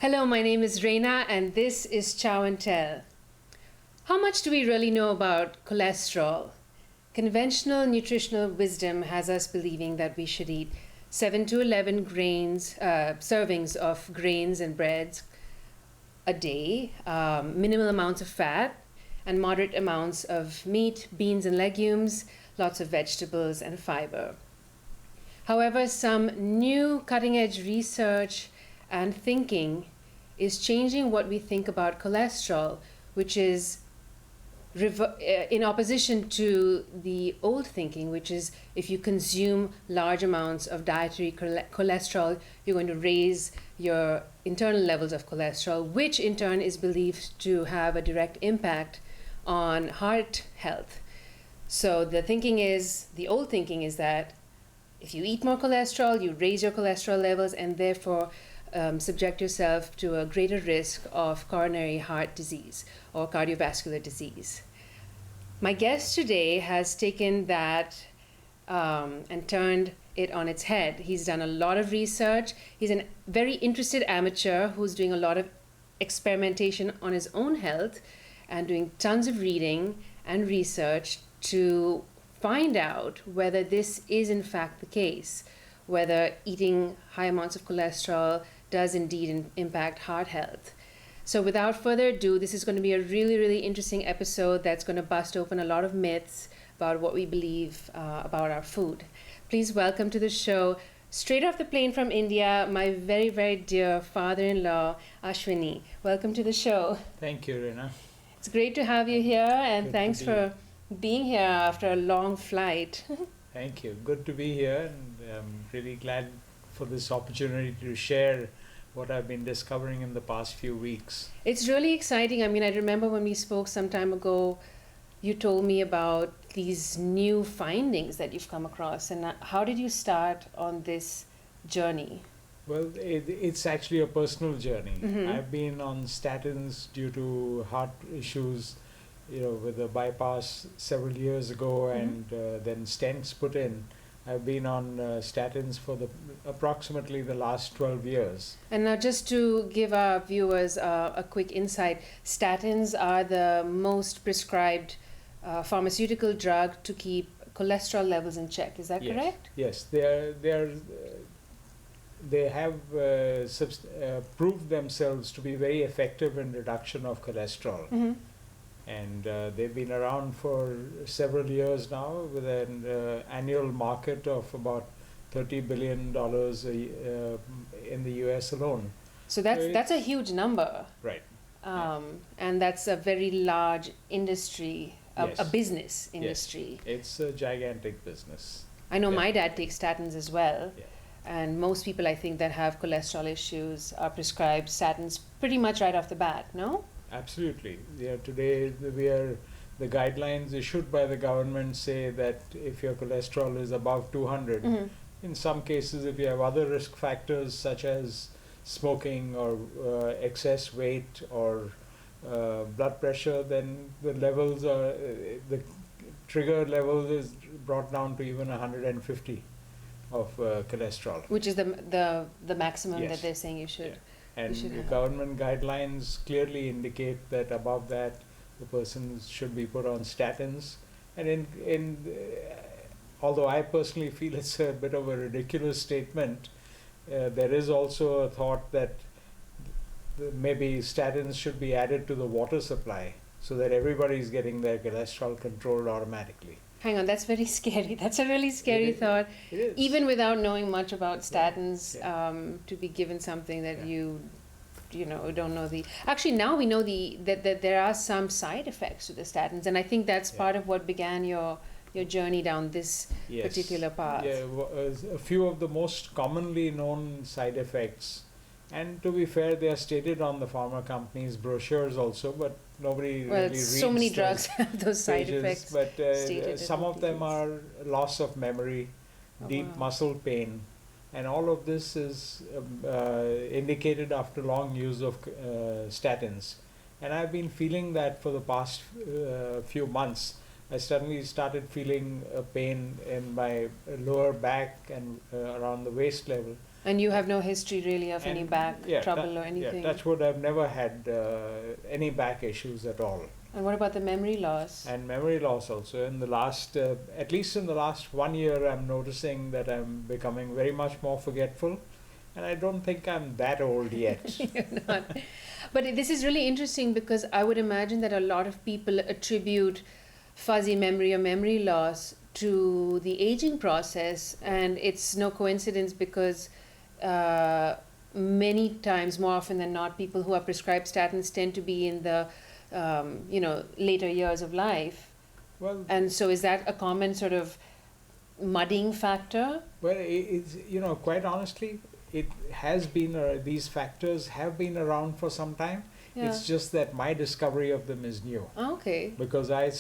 Hello, my name is Reina and this is Chow and Tell. How much do we really know about cholesterol? Conventional nutritional wisdom has us believing that we should eat 7 to 11 servings of grains and breads a day, minimal amounts of fat, and moderate amounts of meat, beans and legumes, lots of vegetables and fiber. However, some new cutting-edge research and thinking is changing what we think about cholesterol, which is in opposition to the old thinking, which is if you consume large amounts of dietary cholesterol, you're going to raise your internal levels of cholesterol, which in turn is believed to have a direct impact on heart health. So the old thinking is that if you eat more cholesterol, you raise your cholesterol levels and therefore subject yourself to a greater risk of coronary heart disease or cardiovascular disease. My guest today has taken that and turned it on its head. He's done a lot of research. He's a very interested amateur who's doing a lot of experimentation on his own health and doing tons of reading and research to find out whether this is in fact the case, whether eating high amounts of cholesterol does indeed impact heart health. So without further ado, this is going to be a really, really interesting episode that's going to bust open a lot of myths about what we believe about our food. Please welcome to the show, straight off the plane from India, my very, very dear father-in-law, Ashwini. Welcome to the show. Thank you, Rina. It's great to have you here, and Good thanks for being here after a long flight. Thank you. Good to be here, and I'm really glad for this opportunity to share what I've been discovering in the past few weeks. It's really exciting. I mean, I remember when we spoke some time ago, you told me about these new findings that you've come across. And how did you start on this journey? Well, it's actually a personal journey. Mm-hmm. I've been on statins due to heart issues, with a bypass several years ago, and then stents put in. I've been on statins for approximately the last 12 years. And now just to give our viewers a quick insight, statins are the most prescribed pharmaceutical drug to keep cholesterol levels in check. Is that correct? Yes, they have proved themselves to be very effective in reduction of cholesterol. Mm-hmm. And they've been around for several years now with an annual market of about $30 billion in the US alone. So that's a huge number. Right. And that's a very large industry, Yes. a business industry. Yes. It's a gigantic business. I know my Definitely. dad takes statins as well. Yeah. And most people, I think, that have cholesterol issues are prescribed statins pretty much right off the bat, no? Absolutely. Today, the guidelines issued by the government say that if your cholesterol is above 200, Mm-hmm. in some cases, if you have other risk factors such as smoking or excess weight or blood pressure, then the levels are the trigger level is brought down to even 150 of cholesterol. Which is the maximum Yes. that they're saying you should. Yeah. And should the have. government guidelines clearly indicate that above that, the person should be put on statins. And although I personally feel it's a bit of a ridiculous statement, there is also a thought that maybe statins should be added to the water supply so that everybody is getting their cholesterol controlled automatically. Hang on, that's very scary. That's a really scary thought. It is. Even without knowing much about statins, Yeah. to be given something that Yeah. you don't know the. Actually, now we know that there are some side effects to the statins, and I think that's Yeah. part of what began your journey down this Yes. particular path. Yeah, a few of the most commonly known side effects, and to be fair, they are stated on the pharma companies' brochures also, but nobody Well, really reads so many those drugs have those side pages. effects. But stated some in of them details. are loss of memory, Oh, deep wow. muscle pain, and all of this is indicated after long use of statins. And I've been feeling that for the past few months, I suddenly started feeling a pain in my lower back and around the waist level. And you have no history really of any And back yeah, trouble or anything? touch wood, I've never had any back issues at all. And what about the memory loss? And memory loss also. In the last, at least in the last 1 year, I'm noticing that I'm becoming very much more forgetful. And I don't think I'm that old yet. You're not. But this is really interesting because I would imagine that a lot of people attribute fuzzy memory or memory loss to the aging process, and it's no coincidence because many times, more often than not, people who are prescribed statins tend to be in the later years of life. Well, And so is that a common sort of mudding factor? well, it's, quite honestly, it has been, these factors have been around for some time. Yeah. It's just that my discovery of them is new. Okay. Because I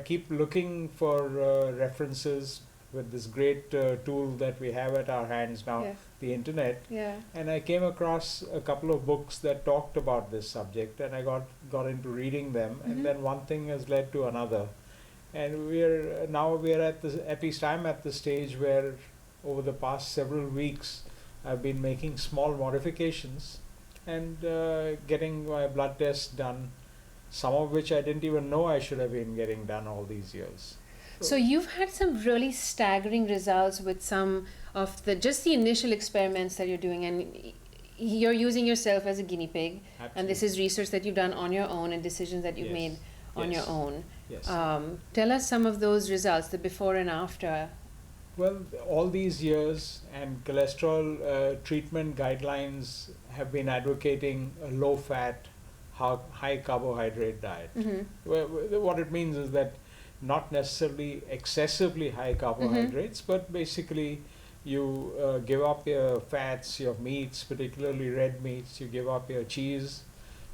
keep looking for references with this great tool that we have at our hands now, Yeah. the internet. Yeah. And I came across a couple of books that talked about this subject, and I got into reading them, Mhm. and then one thing has led to another. And we're at least I'm at the stage where over the past several weeks I've been making small modifications and getting my blood tests done, some of which I didn't even know I should have been getting done all these years. So you've had some really staggering results with some of the initial experiments that you're doing, and you're using yourself as a guinea pig. Absolutely. And this is research that you've done on your own and decisions that you've Yes. made on Yes. your own. Yes. Tell us some of those results, the before and after. Well, all these years, and cholesterol treatment guidelines have been advocating a low-fat, high carbohydrate diet. Mm-hmm. What it means is that not necessarily excessively high carbohydrates, but basically you give up your fats, your meats, particularly red meats, you give up your cheese.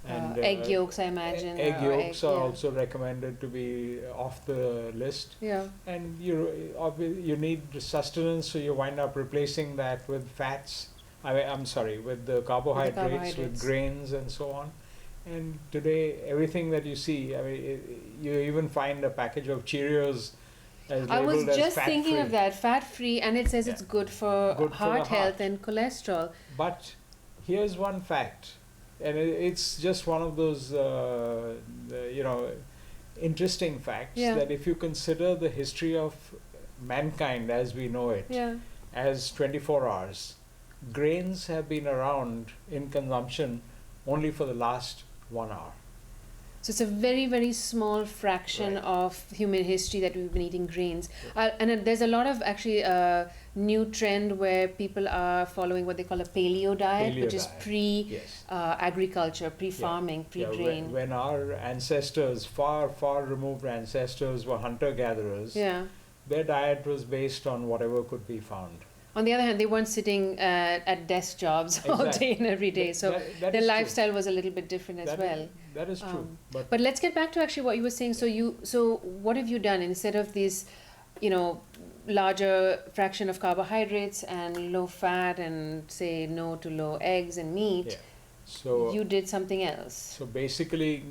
And Egg yolks, I imagine. Egg or yolks are yeah. also recommended to be off the list. Yeah. And you need sustenance, so you wind up replacing that with fats. With the carbohydrates, with grains, and so on. And today, everything that you see, you even find a package of Cheerios as I was labeled as just fat thinking free. of that, fat-free, and it says Yeah. it's good for Good for heart the health heart. and cholesterol. But here's one fact, and it's just one of those, interesting facts, Yeah. that if you consider the history of mankind as we know it, Yeah. as 24 hours, grains have been around in consumption only for the last 1 hour. So it's a very, very small fraction Right. of human history that we've been eating grains. There's a lot of actually new trend where people are following what they call a paleo diet, Paleo which is diet. pre Yes. agriculture, pre-farming, pre-grain. When our ancestors, far, far removed ancestors, were hunter-gatherers, Yeah. their diet was based on whatever could be found. On the other hand, they weren't sitting at desk jobs all Exactly. day and every day. So That their is true. lifestyle was a little bit different as That well. that is true. But let's get back to actually what you were saying. So what have you done instead of this, larger fraction of carbohydrates and low fat and say no to low eggs and meat? Yeah. So You did something else. So basically,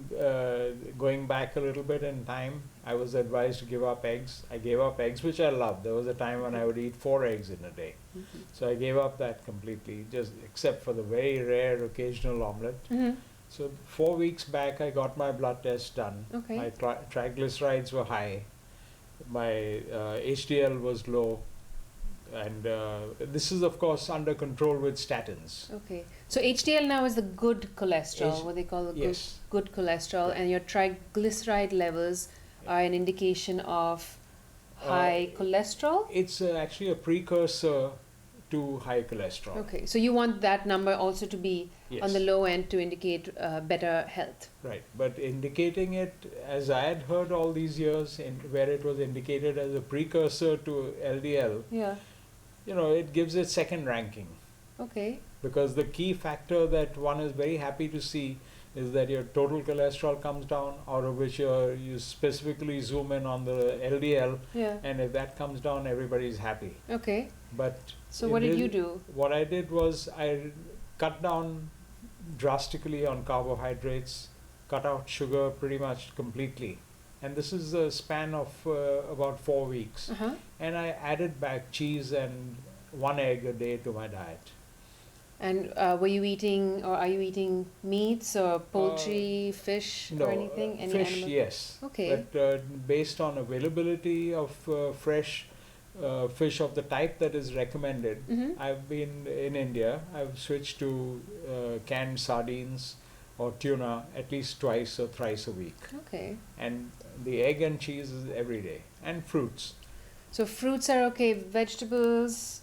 going back a little bit in time, I was advised to give up eggs. I gave up eggs, which I loved. There was a time when I would eat 4 eggs in a day. Mm-hmm. So I gave up that completely, just except for the very rare occasional omelette. Mm-hmm. So 4 weeks back, I got my blood test done. Okay. My triglycerides were high. My HDL was low. And this is, of course, under control with statins. Okay. So HDL now is the good cholesterol, H- what they call the Yes. good cholesterol, Right. and your triglyceride levels are an indication of high cholesterol? It's actually a precursor to high cholesterol. Okay. So you want that number also to be Yes. on the low end to indicate better health. Right, but indicating it, as I had heard all these years, where it was indicated as a precursor to LDL, Yeah. it gives it second ranking. Okay. Because the key factor that one is very happy to see is that your total cholesterol comes down, out of which you specifically zoom in on the LDL, Yeah. and if that comes down, everybody's happy. Okay. But So in what did this- you do? What I did was I cut down drastically on carbohydrates, cut out sugar pretty much completely, and this is a span of about 4 weeks. Uh-huh. And I added back cheese and 1 egg a day to my diet. And were you eating, or are you eating meats or poultry, fish, No, or anything? Any fish, animal? yes. Okay. But based on availability of fresh fish of the type that is recommended, Mm-hmm. I've been in India. I've switched to canned sardines or tuna at least twice or thrice a week, Okay. and the egg and cheese is every day, and fruits. So fruits are okay. Vegetables,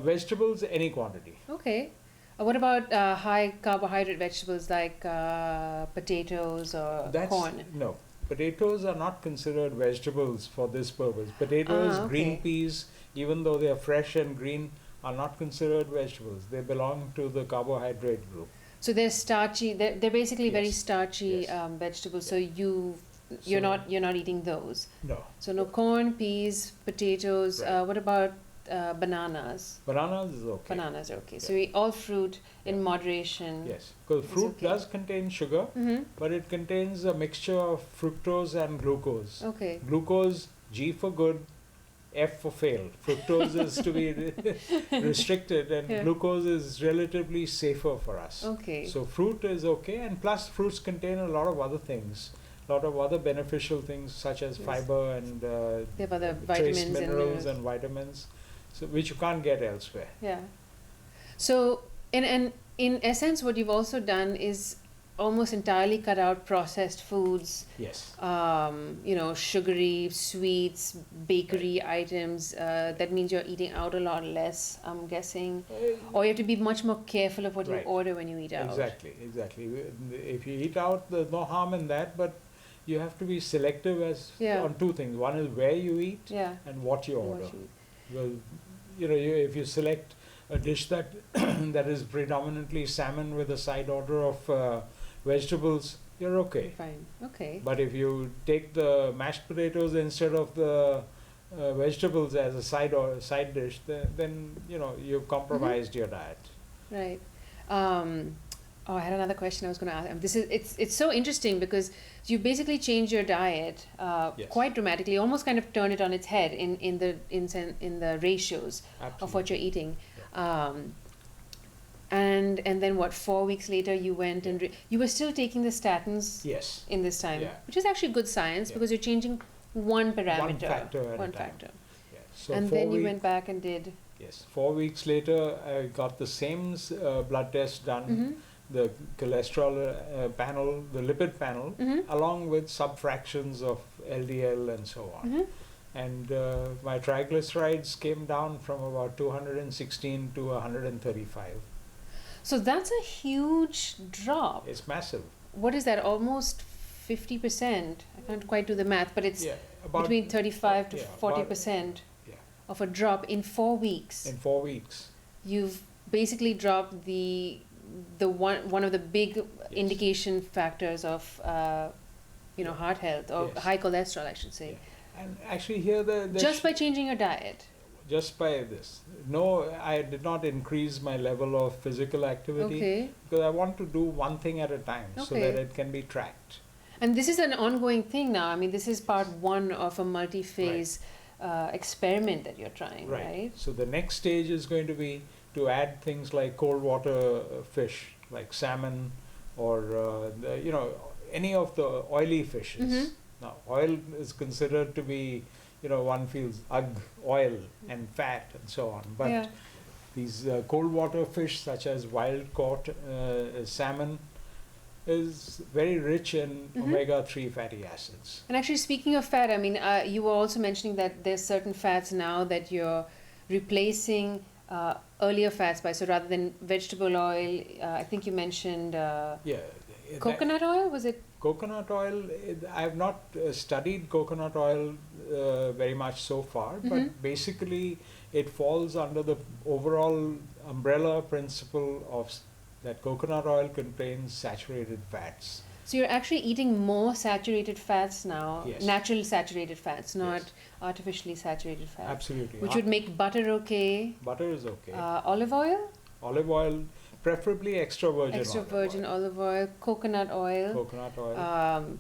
Vegetables, any quantity. okay. What about high carbohydrate vegetables like potatoes or corn? No. Potatoes are not considered vegetables for this purpose. Potatoes, Ah, green okay. peas, even though they are fresh and green, are not considered vegetables. They belong to the carbohydrate group. So they're starchy. They're basically very Yes. starchy Yes. vegetables. So Yeah. you're So- not eating those. No. So no corn, peas, potatoes. Right. What about bananas? Bananas is okay. Bananas are okay. So Yeah. we all fruit in Yeah. moderation. Yes. Because It's fruit okay. does contain sugar, Mm-hmm. but it contains a mixture of fructose and glucose. Okay. Glucose, G for good, F for fail. Fructose is to be restricted, and Yeah. glucose is relatively safer for us. Okay. So fruit is okay, and plus fruits contain a lot of other things, a lot of other beneficial things such as Yes. fiber and They have other trace vitamins and minerals minerals. and vitamins, so which you can't get elsewhere. Yeah. So in essence, what you've also done is almost entirely cut out processed foods. Yes. Sugary, sweets, bakery items. That means you're eating out a lot less, I'm guessing. Or you have to be much more careful of what you Right. order when you eat out. Exactly. If you eat out, there's no harm in that, but you have to be selective Yeah. on two things. One is where you eat Yeah. and what you What order. you eat. Well, if you select a dish that that is predominantly salmon with a side order of vegetables, you're okay. Fine. Okay. But if you take the mashed potatoes instead of the vegetables as a side dish, then you've compromised your diet. Right. I had another question I was going to ask. It's so interesting because you basically change your diet Yes. quite dramatically, almost kind of turn it on its head in the ratios of what you're eating. And then what? 4 weeks later, you went and you were still taking the statins Yes. in this time, Yeah. which is actually good science Yeah. because you're changing one parameter, One factor at one a time. factor. Yeah. So And 4 then you week- went back and did. Yes. 4 weeks later, I got the same blood test done, Mm-hmm. the cholesterol panel, the lipid panel, Mm-hmm. along with subfractions of LDL and so on. Mm-hmm. And my triglycerides came down from about 216 to 135. So that's a huge drop. It's massive. What is that? Almost 50%. I can't quite do the math, but it's Yeah, about between 35 to yeah, 40% yeah. of a drop in 4 weeks. In 4 weeks. You've basically dropped the one of the big indication factors of heart health or Yes. high cholesterol, I should say. Yeah. And actually here Just by changing your diet. just by this. No, I did not increase my level of physical activity Okay. because I want to do one thing at a time so Okay. that it can be tracked. And this is an ongoing thing now. I mean, this is part one of a multi-phase experiment that you're trying, right? So the next stage is going to be to add things like cold water fish, like salmon, or any of the oily fishes. Mhm. Now, oil is considered to be, one feels ugh, oil and fat and so on. But Yeah. these cold water fish, such as wild caught salmon, is very rich in Mhm. omega-3 fatty acids. And actually, speaking of fat, I mean, you were also mentioning that there's certain fats now that you're replacing earlier fats by. So rather than vegetable oil, I think you mentioned coconut oil. Was it? Coconut oil, I have not studied coconut oil very much so far, Mhm. but basically it falls under the overall umbrella principle of that coconut oil contains saturated fats. So you're actually eating more saturated fats now, Yes. natural saturated fats, not Yes. artificially saturated fats. Absolutely. Which would make butter okay. Butter is okay. Olive oil, Olive oil, preferably extra virgin extra olive virgin oil. olive oil, coconut oil. Coconut oil.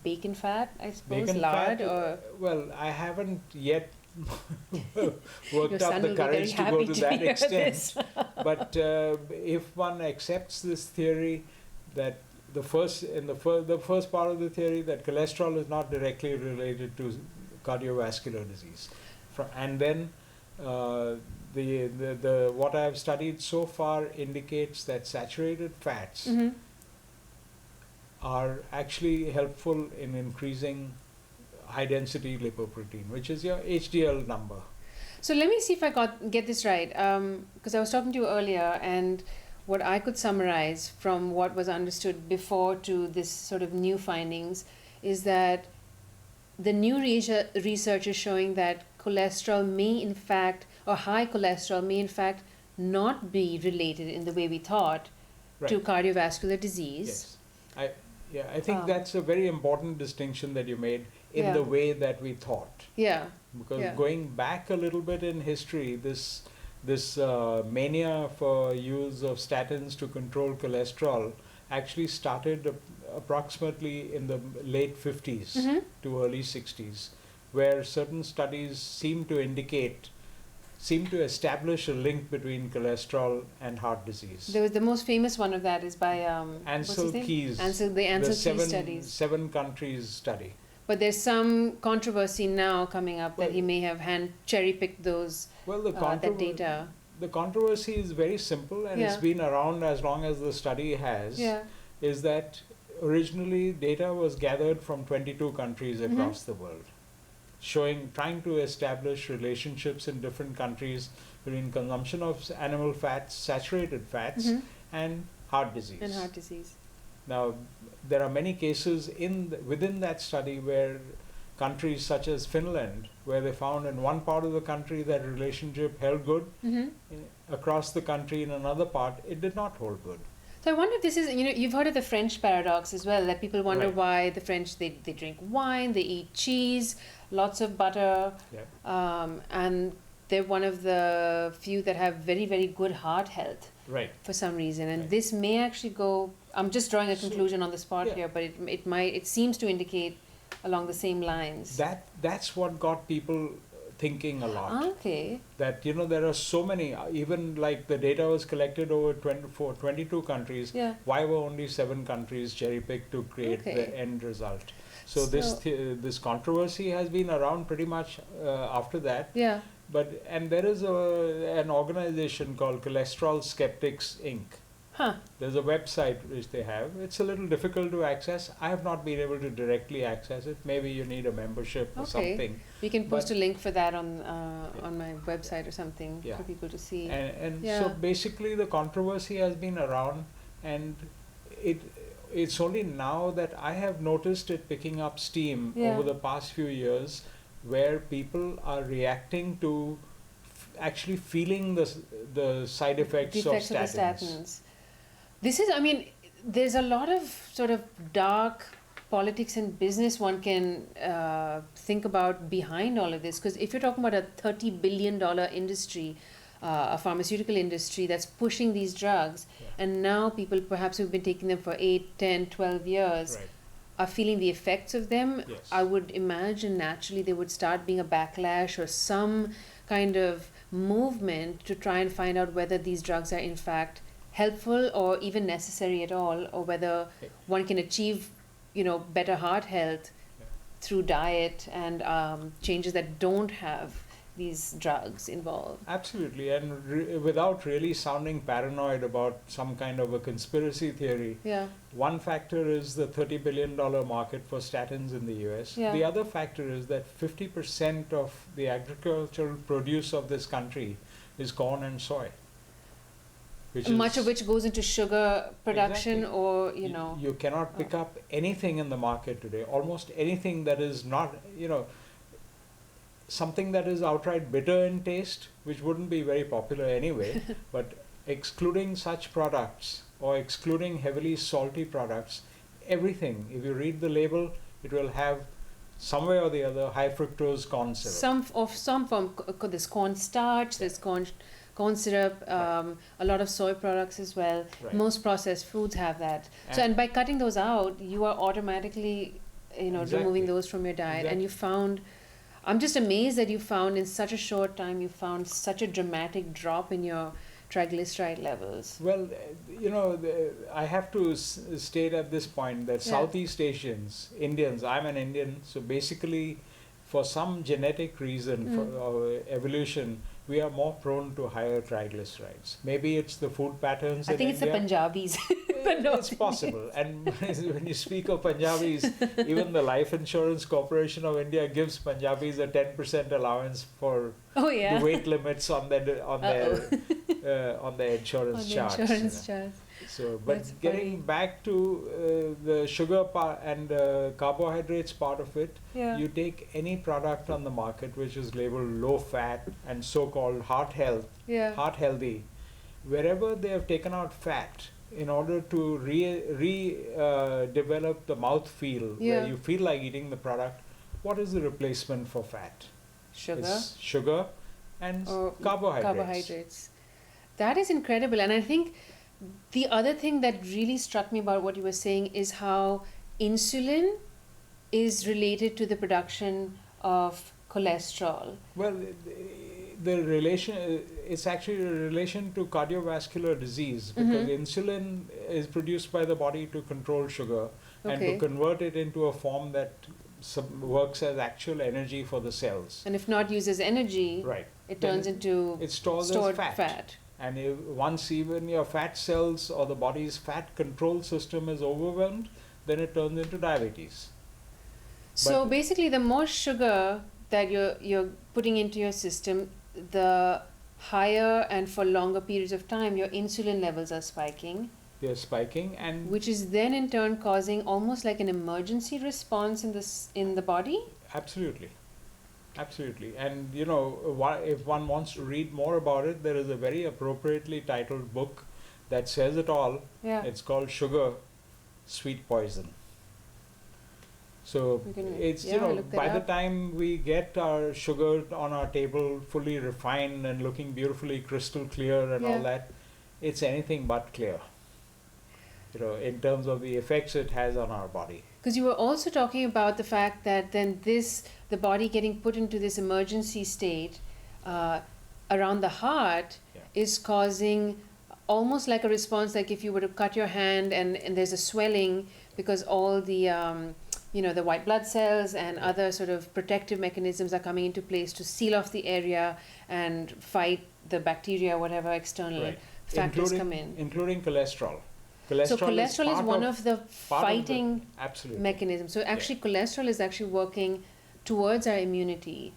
bacon fat, I suppose, Bacon lard, fat, or well, I haven't yet your worked son up will the be very courage to go happy to to that hear extent. this. But if one accepts this theory that the first part of the theory that cholesterol is not directly related to cardiovascular disease, and then the what I have studied so far indicates that saturated fats Mm-hmm. are actually helpful in increasing high density lipoprotein, which is your HDL number. So let me see if I get this right. Because I was talking to you earlier, and what I could summarize from what was understood before to this sort of new findings is that the new research is showing that cholesterol may in fact, or high cholesterol may in fact not be related in the way we thought to Right. cardiovascular disease. Yes. I think that's a very important distinction that you made in Yeah. the way that we thought. Yeah. Because Yeah. going back a little bit in history, this mania for use of statins to control cholesterol actually started approximately in the late 50s Mm-hmm. to early 60s, where certain studies seem to establish a link between cholesterol and heart disease. The most famous one of that is by what's his Ansel name? Keys, The Ansel Keys the studies. seven countries study. But there's some controversy now coming up that Well- he may have cherry-picked those Well, that data. the controversy is very simple, and it's Yeah. been around as long as the study has. Yeah. Is that originally data was gathered from 22 countries Mhm. across the world, trying to establish relationships in different countries between consumption of animal fats, saturated fats, Mhm. and heart disease. And heart disease. Now, there are many cases within that study where countries such as Finland, where they found in one part of the country that relationship held good, Mm-hmm. across the country in another part it did not hold good. So I wonder if this is, you've heard of the French paradox as well, that people wonder Right. why the French, they drink wine, they eat cheese, lots of butter, Yeah. and they're one of the few that have very, very good heart health Right. for some reason. And Right. this may actually go, I'm just drawing a So- conclusion on the spot yeah. here, but it seems to indicate along the same lines. That's what got people thinking a lot. Okay. That there are so many, even like the data was collected over 22 countries. Yeah. Why were only 7 countries cherry picked to create Okay. the end result? So, So- this controversy has been around pretty much after that. Yeah. And there is an organization called Cholesterol Skeptics Inc. Huh. There's a website which they have. It's a little difficult to access. I have not been able to directly access it. Maybe you need a membership or Okay. something. We can post But- a link for that on my website or something Yeah. for people to see. And Yeah. so basically the controversy has been around, and it's only now that I have noticed it picking up steam Yeah. over the past few years, where people are reacting to actually feeling the side effects, The effects of of the statins. statins. This is, there's a lot of sort of dark politics and business one can think about behind all of this. Because if you're talking about a $30 billion industry, a pharmaceutical industry that's pushing these drugs, Yeah. and now people perhaps who've been taking them for 8, 10, 12 years Right. are feeling the effects of them, Yes. I would imagine naturally there would start being a backlash or some kind of movement to try and find out whether these drugs are in fact helpful or even necessary at all, or whether Okay. one can achieve, better heart health Yeah. through diet and changes that don't have these drugs involved. Absolutely, and without really sounding paranoid about some kind of a conspiracy theory, Yeah. one factor is the $30 billion market for statins in the US. Yeah. The other factor is that 50% of the agricultural produce of this country is corn and soy. Much of which goes into sugar production. Exactly. Or, You cannot pick up anything in the market today, almost anything that is not, something that is outright bitter in taste, which wouldn't be very popular anyway, but excluding such products or excluding heavily salty products, everything, if you read the label, it will have some way or the other high fructose corn syrup. Some form. There's corn starch, there's corn syrup, a lot of soy products as well. Right. Most processed foods have that. And by cutting those out, you are automatically removing those from your diet, and you found. I'm just amazed that you found in such a short time such a dramatic drop in your triglyceride levels. Well, I have to state at this point that Southeast Asians, Indians, I'm an Indian, so basically for some genetic reason, for evolution, we are more prone to higher triglycerides. Maybe it's the food patterns I think it's India. the Punjabis. It's possible. And when you speak of Punjabis, even the Life Insurance Corporation of India gives Punjabis a 10% allowance for the weight limits on their insurance charts. So, but That's getting back to the sugar part and carbohydrates part of it, you take any product on the market which is labeled low fat and so-called heart healthy, wherever they have taken out fat in order to develop the mouth feel where you feel like eating the product, what is the replacement for fat? It's sugar and carbohydrates. That is incredible. And I think the other thing that really struck me about what you were saying is how insulin is related to the production of cholesterol. Well, the relation, it's actually a relation to cardiovascular disease, because insulin is produced by the body to control sugar and to convert it into a form that works as actual energy for the cells. And if not used as energy, it turns into stored fat. And once even your fat cells or the body's fat control system is overwhelmed, then it turns into diabetes. So basically, the more sugar that you're putting into your system, the higher and for longer periods of time your insulin levels are spiking. They're spiking, and which is then in turn causing almost like an emergency response in the body. Absolutely. And if one wants to read more about it, there is a very appropriately titled book that says it all. It's called Sugar, Sweet Poison. So it's by the time we get our sugar on our table fully refined and looking beautifully crystal clear and all that, it's anything but clear, in terms of the effects it has on our body. Because you were also talking about the fact that then the body getting put into this emergency state around the heart is causing almost like a response, like if you were to cut your hand and there's a swelling because all the the white blood cells and other sort of protective mechanisms are coming into place to seal off the area and fight the bacteria, whatever external factors come in. Including cholesterol. So cholesterol is one of the fighting mechanisms. So actually cholesterol is actually working towards our immunity.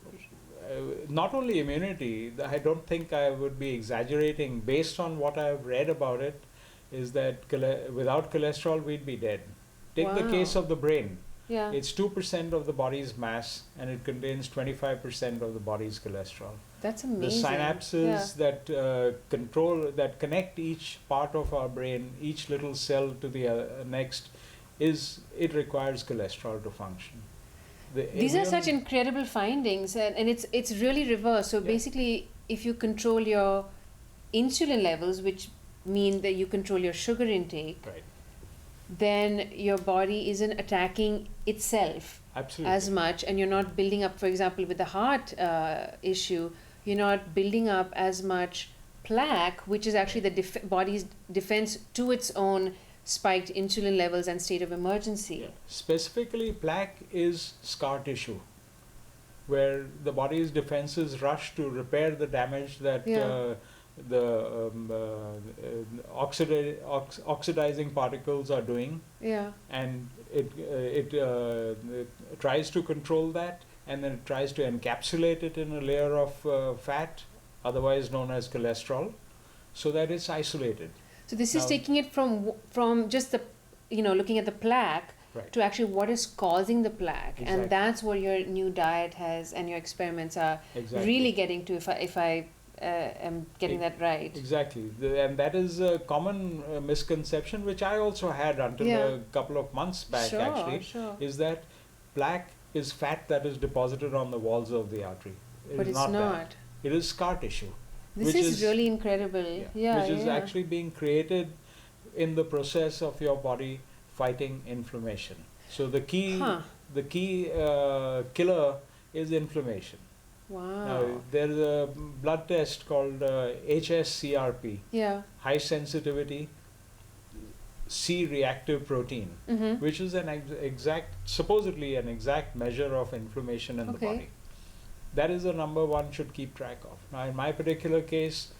Not only immunity, I don't think I would be exaggerating based on what I've read about it, is that without cholesterol we'd be dead. Take the case of the brain. It's 2% of the body's mass and it contains 25% of the body's cholesterol. That's amazing. The synapses that connect each part of our brain, each little cell to the next, it requires cholesterol to function. These are such incredible findings, and it's really reverse. So basically, if you control your insulin levels, which mean that you control your sugar intake, then your body isn't attacking itself as much, and you're not building up, for example, with the heart issue, you're not building up as much plaque, which is actually the body's defense to its own spiked insulin levels and state of emergency. Specifically, plaque is scar tissue, where the body's defenses rush to repair the damage that the oxidizing particles are doing, and it tries to control that, and then it tries to encapsulate it in a layer of fat, otherwise known as cholesterol, so that it's isolated. So this is taking it from just the looking at the plaque to actually what is causing the plaque, and that's what your new diet has and your experiments are really getting to. If I am getting that right. Exactly. And that is a common misconception, which I also had until a couple of months back, is that plaque is fat that is deposited on the walls of the artery. But it's not. It is scar tissue. This is really incredible. Which is actually being created in the process of your body fighting inflammation. So the key the key killer is inflammation. Wow. Now, there's a blood test called HSCRP, Yeah. high sensitivity C-reactive protein, Mm-hmm. which is an supposedly an exact measure of inflammation in the Okay. body. That is the number one should keep track of. Now, in my particular case,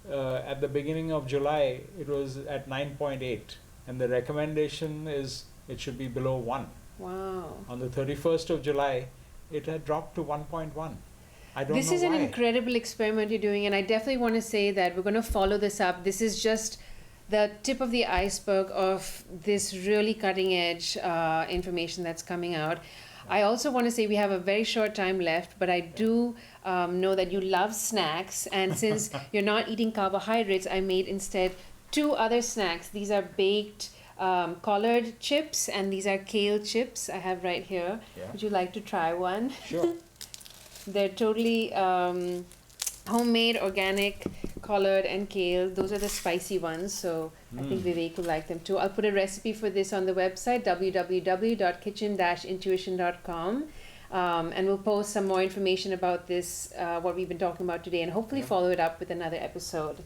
at the beginning of July, it was at 9.8, and the recommendation is it should be below 1. Wow. On the 31st of July, it had dropped to 1.1. I don't This know is an why. incredible experiment you're doing, and I definitely want to say that we're going to follow this up. This is just the tip of the iceberg of this really cutting edge information that's coming out. I also want to say we have a very short time left, but I do know that you love snacks, and since you're not eating carbohydrates, I made instead 2 other snacks. These are baked collard chips, and these are kale chips I have right here. Yeah. Would you like to try one? Sure. They're totally homemade, organic, collard and kale. Those are the spicy ones, so I think Vivek will like them too. I'll put a recipe for this on the website, www.kitchen-intuition.com. And we'll post some more information about this, what we've been talking about today, and hopefully follow it up with another episode.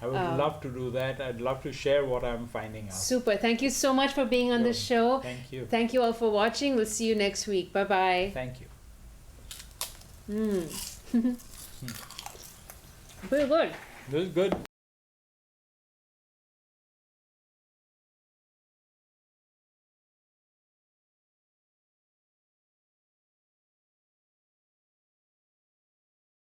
I would love to do that. I'd love to share what I'm finding out. Super. Thank you so much for being on this show. Thank you. Thank you all for watching. We'll see you next week. Bye-bye. Thank you. Very good. This is good.